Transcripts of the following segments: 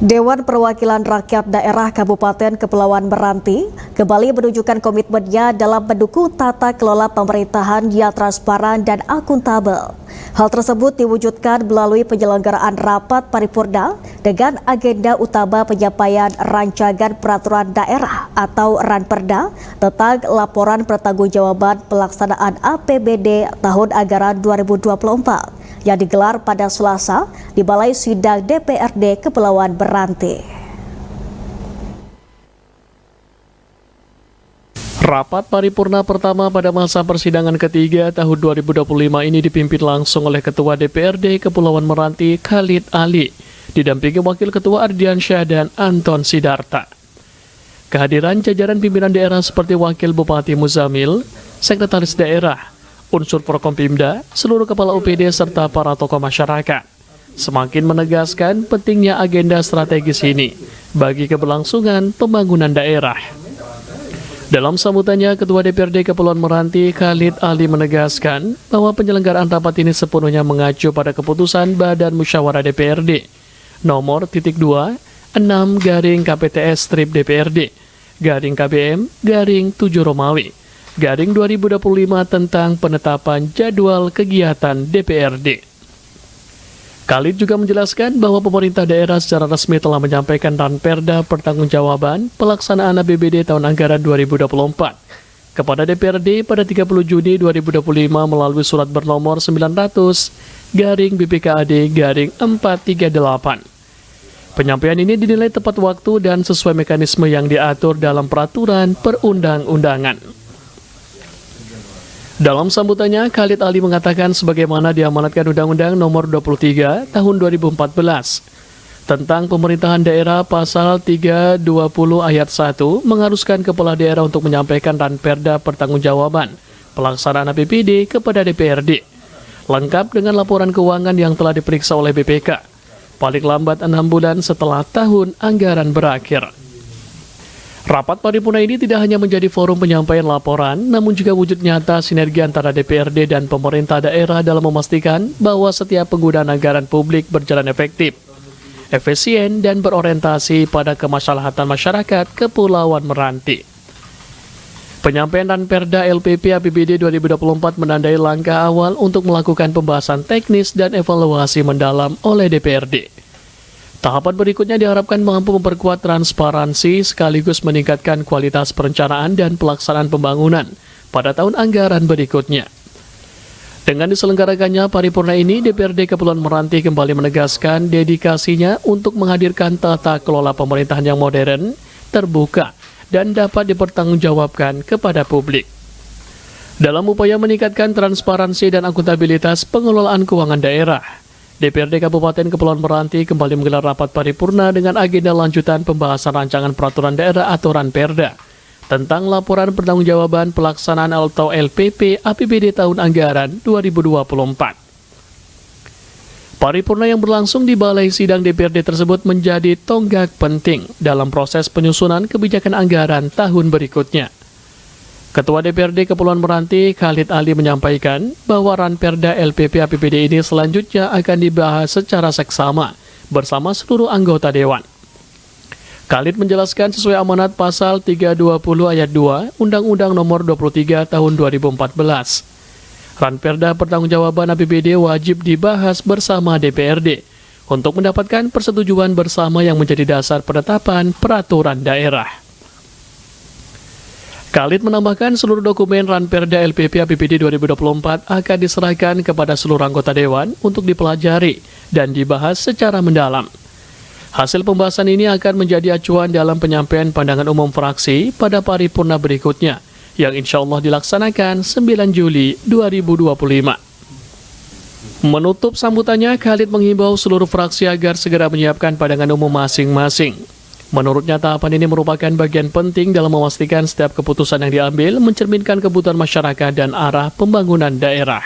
Dewan Perwakilan Rakyat Daerah Kabupaten Kepulauan Meranti kembali menunjukkan komitmennya dalam mendukung tata kelola pemerintahan yang transparan dan akuntabel. Hal tersebut diwujudkan melalui penyelenggaraan rapat paripurna dengan agenda utama penyampaian rancangan peraturan daerah atau Ranperda tentang laporan pertanggungjawaban pelaksanaan APBD tahun anggaran 2024. Yang digelar pada Selasa di Balai Sidang DPRD Kepulauan Meranti. Rapat paripurna pertama pada masa persidangan ketiga tahun 2025 ini dipimpin langsung oleh Ketua DPRD Kepulauan Meranti Khalid Ali, didampingi Wakil Ketua Ardiansyah dan Anton Sidarta. Kehadiran jajaran pimpinan daerah seperti Wakil Bupati Muzamil, Sekretaris Daerah, unsur Forkompimda, seluruh kepala UPD serta para tokoh masyarakat semakin menegaskan pentingnya agenda strategis ini bagi keberlangsungan pembangunan daerah. Dalam sambutannya, Ketua DPRD Kepulauan Meranti Khalid Ali menegaskan bahwa penyelenggaraan rapat ini sepenuhnya mengacu pada keputusan Badan Musyawarah DPRD nomor 2/6/KPTS/DPRD/KBM/7 Romawi /2025 tentang penetapan jadwal kegiatan DPRD. Khalid juga menjelaskan bahwa pemerintah daerah secara resmi telah menyampaikan Ranperda pertanggungjawaban pelaksanaan APBD tahun anggaran 2024 kepada DPRD pada 30 Juni 2025 melalui surat bernomor 900/BPKAD/438. Penyampaian ini dinilai tepat waktu dan sesuai mekanisme yang diatur dalam peraturan perundang-undangan. Dalam sambutannya, Khalid Ali mengatakan sebagaimana diamanatkan Undang-Undang Nomor 23 Tahun 2014 tentang pemerintahan daerah pasal 320 ayat 1 mengharuskan kepala daerah untuk menyampaikan Ranperda pertanggungjawaban pelaksanaan APBD kepada DPRD lengkap dengan laporan keuangan yang telah diperiksa oleh BPK paling lambat 6 bulan setelah tahun anggaran berakhir. Rapat paripurna ini tidak hanya menjadi forum penyampaian laporan, namun juga wujud nyata sinergi antara DPRD dan pemerintah daerah dalam memastikan bahwa setiap penggunaan anggaran publik berjalan efektif, efisien, dan berorientasi pada kemaslahatan masyarakat Kepulauan Meranti. Penyampaian Ranperda LPP APBD 2024 menandai langkah awal untuk melakukan pembahasan teknis dan evaluasi mendalam oleh DPRD. Tahapan berikutnya diharapkan mampu memperkuat transparansi sekaligus meningkatkan kualitas perencanaan dan pelaksanaan pembangunan pada tahun anggaran berikutnya. Dengan diselenggarakannya paripurna ini, DPRD Kepulauan Meranti kembali menegaskan dedikasinya untuk menghadirkan tata kelola pemerintahan yang modern, terbuka, dan dapat dipertanggungjawabkan kepada publik. Dalam upaya meningkatkan transparansi dan akuntabilitas pengelolaan keuangan daerah, DPRD Kabupaten Kepulauan Meranti kembali menggelar rapat paripurna dengan agenda lanjutan pembahasan rancangan peraturan daerah atau Ranperda tentang laporan pertanggungjawaban pelaksanaan atau LPP APBD tahun anggaran 2024. Paripurna yang berlangsung di Balai Sidang DPRD tersebut menjadi tonggak penting dalam proses penyusunan kebijakan anggaran tahun berikutnya. Ketua DPRD Kepulauan Meranti Khalid Ali menyampaikan bahwa Ranperda LPP APBD ini selanjutnya akan dibahas secara seksama bersama seluruh anggota Dewan. Khalid menjelaskan sesuai amanat pasal 320 ayat 2 Undang-Undang Nomor 23 Tahun 2014. Ranperda pertanggungjawaban APBD wajib dibahas bersama DPRD untuk mendapatkan persetujuan bersama yang menjadi dasar penetapan peraturan daerah. Khalid menambahkan seluruh dokumen Ranperda LPP APBD 2024 akan diserahkan kepada seluruh anggota Dewan untuk dipelajari dan dibahas secara mendalam. Hasil pembahasan ini akan menjadi acuan dalam penyampaian pandangan umum fraksi pada paripurna berikutnya, yang insya Allah dilaksanakan 9 Juli 2025. Menutup sambutannya, Khalid menghimbau seluruh fraksi agar segera menyiapkan pandangan umum masing-masing. Menurutnya, tahapan ini merupakan bagian penting dalam memastikan setiap keputusan yang diambil mencerminkan kebutuhan masyarakat dan arah pembangunan daerah.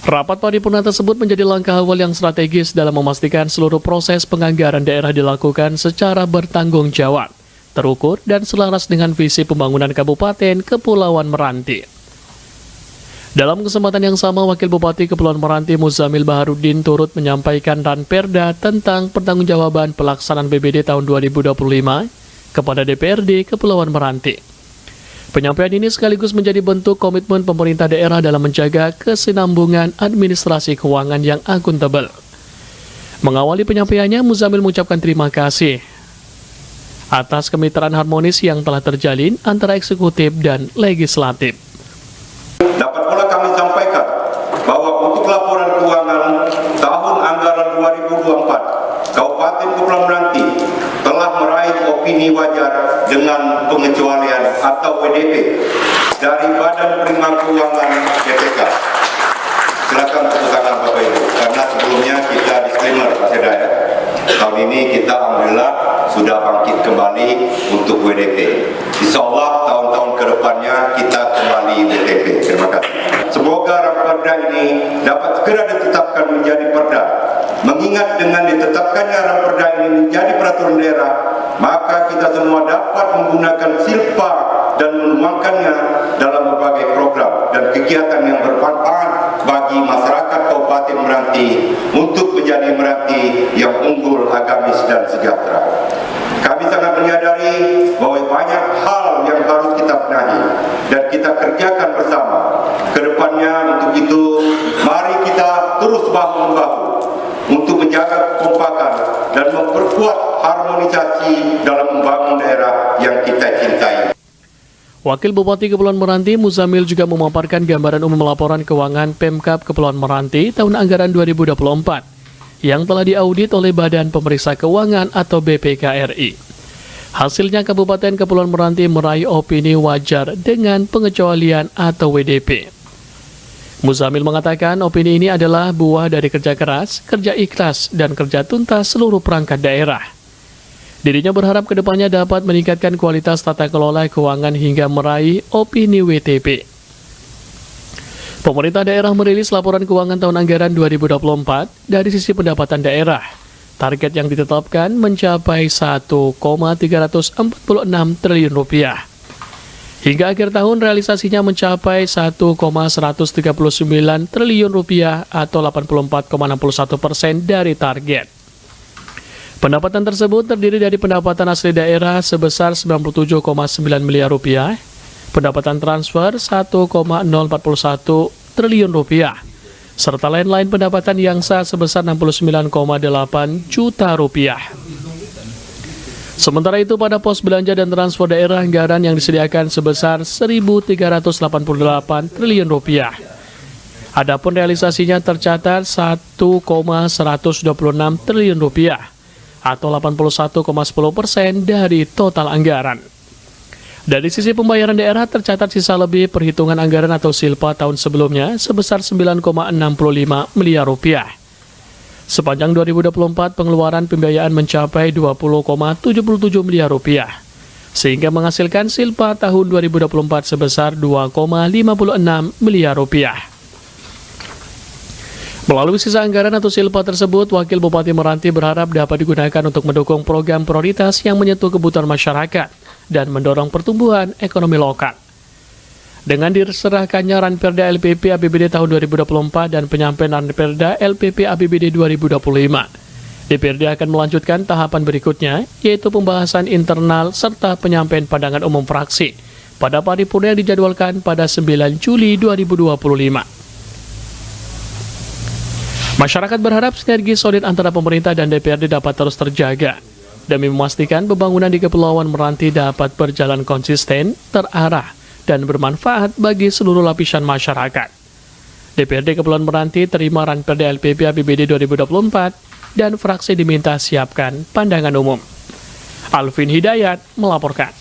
Rapat paripurna tersebut menjadi langkah awal yang strategis dalam memastikan seluruh proses penganggaran daerah dilakukan secara bertanggung jawab, terukur, dan selaras dengan visi pembangunan Kabupaten Kepulauan Meranti. Dalam kesempatan yang sama, Wakil Bupati Kepulauan Meranti Muzamil Baharudin turut menyampaikan ranperda tentang pertanggungjawaban pelaksanaan BBD tahun 2025 kepada DPRD Kepulauan Meranti. Penyampaian ini sekaligus menjadi bentuk komitmen pemerintah daerah dalam menjaga kesinambungan administrasi keuangan yang akuntabel. Mengawali penyampaiannya, Muzamil mengucapkan terima kasih atas kemitraan harmonis yang telah terjalin antara eksekutif dan legislatif. Dapat pula kami sampaikan bahwa untuk laporan keuangan tahun anggaran 2024, Kabupaten Kepulauan Meranti telah meraih opini wajar dengan pengecualian atau WDP dari Badan Penerima Keuangan BPK. Silakan tepuk tangan Bapak Ibu, karena sebelumnya kita disclaimer Pak Seda ya. Tahun ini kita alhamdulillah sudah bangkit kembali untuk WDP. Insya Allah tahun-tahun ke depannya kita kembali WDP. Terima kasih. Semoga ranperda ini dapat segera ditetapkan menjadi perda. Mengingat dengan ditetapkannya ranperda ini menjadi peraturan daerah, maka kita semua dapat menggunakan silpa dan menuangkannya dalam berbagai program dan kegiatan yang bermanfaat bagi masyarakat Kabupaten Meranti untuk menjadi Meranti yang unggul, agamis, dan sejahtera. Kami sangat menyadari bahwa banyak hal yang harus kita benahi dan kita kerjakan bersama. Kedepannya untuk itu, mari kita terus bahu-membahu untuk menjaga kekompakan dan memperkuat harmonisasi dalam membangun daerah yang kita cintai. Wakil Bupati Kepulauan Meranti Muzamil juga memaparkan gambaran umum laporan keuangan Pemkab Kepulauan Meranti tahun anggaran 2024 yang telah diaudit oleh Badan Pemeriksa Keuangan atau BPK-RI. Hasilnya Kabupaten Kepulauan Meranti meraih opini wajar dengan pengecualian atau WDP. Muzamil mengatakan opini ini adalah buah dari kerja keras, kerja ikhlas, dan kerja tuntas seluruh perangkat daerah. Dirinya berharap kedepannya dapat meningkatkan kualitas tata kelola keuangan hingga meraih opini WTP. Pemerintah daerah merilis laporan keuangan tahun anggaran 2024 dari sisi pendapatan daerah. Target yang ditetapkan mencapai 1,346 triliun rupiah. Hingga akhir tahun realisasinya mencapai 1,139 triliun rupiah atau 84,61% dari target. Pendapatan tersebut terdiri dari pendapatan asli daerah sebesar 97,9 miliar rupiah, pendapatan transfer 1,041 triliun rupiah, serta lain-lain pendapatan yang sah sebesar 69,8 juta rupiah. Sementara itu pada pos belanja dan transfer daerah anggaran yang disediakan sebesar 1.388 triliun rupiah. Adapun realisasinya tercatat 1,126 triliun rupiah atau 81,10% dari total anggaran. Dari sisi pembayaran daerah tercatat sisa lebih perhitungan anggaran atau silpa tahun sebelumnya sebesar 9,65 miliar rupiah. Sepanjang 2024 pengeluaran pembiayaan mencapai 20,77 miliar rupiah, sehingga menghasilkan silpa tahun 2024 sebesar 2,56 miliar rupiah. Melalui sisa anggaran atau silpa tersebut, Wakil Bupati Meranti berharap dapat digunakan untuk mendukung program prioritas yang menyentuh kebutuhan masyarakat dan mendorong pertumbuhan ekonomi lokal. Dengan diserahkannya ranperda LPP APBD tahun 2024 dan penyampaian ranperda LPP APBD 2025, DPRD akan melanjutkan tahapan berikutnya, yaitu pembahasan internal serta penyampaian pandangan umum fraksi pada paripurna yang dijadwalkan pada 9 Juli 2025. Masyarakat berharap sinergi solid antara pemerintah dan DPRD dapat terus terjaga demi memastikan pembangunan di Kepulauan Meranti dapat berjalan konsisten, terarah, dan bermanfaat bagi seluruh lapisan masyarakat. DPRD Kepulauan Meranti terima ranperda LPP APBD 2024 dan fraksi diminta siapkan pandangan umum. Alvin Hidayat melaporkan.